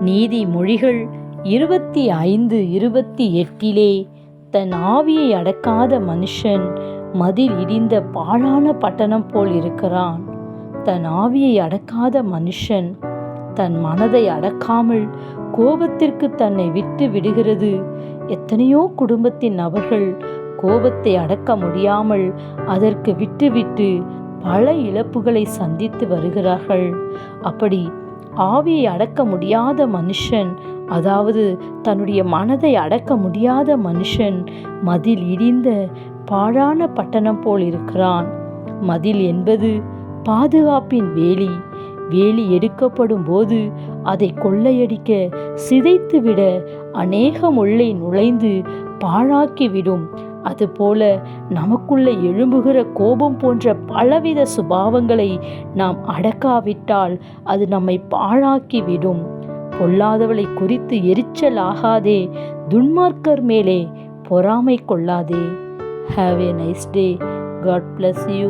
நீதிமொழிகள் 25:28 தன் ஆவியை அடக்காத மனுஷன் மதில் இடிந்த பாழான பட்டணம் போல் இருக்கிறான். தன் ஆவியை அடக்காத மனுஷன் தன் மனதை அடக்காமல் கோபத்திற்கு தன்னை விட்டு விடுகிறது. எத்தனையோ குடும்பத்தின் நபர்கள் கோபத்தை அடக்க முடியாமல் அதற்கு விட்டுவிட்டு பல இழப்புகளை சந்தித்து வருகிறார்கள். அப்படி ஆவியை அடக்க முடியாத மனுஷன், அதாவது தன்னுடைய மனதை அடக்க முடியாத மனுஷன் மதில் இடிந்த பாழான பட்டணம் போல் இருக்கிறான். மதில் என்பது பாதுகாப்பின் வேலி. வேலி எடுக்கப்படும் போது அதை கொள்ளையடிக்க, சிதைத்துவிட, அநேகம் உள்ளே நுழைந்து பாழாக்கிவிடும். அதுபோல நமக்குள்ளே எழும்புகிற கோபம் போன்ற பலவித சுபாவங்களை நாம் அடக்காவிட்டால் அது நம்மை பாழாக்கிவிடும். பொல்லாதவளை குறித்து எரிச்சல் ஆகாதே, துன்மார்க்கர் மேலே பொறாமை கொள்ளாதே. Have a nice day. God bless you.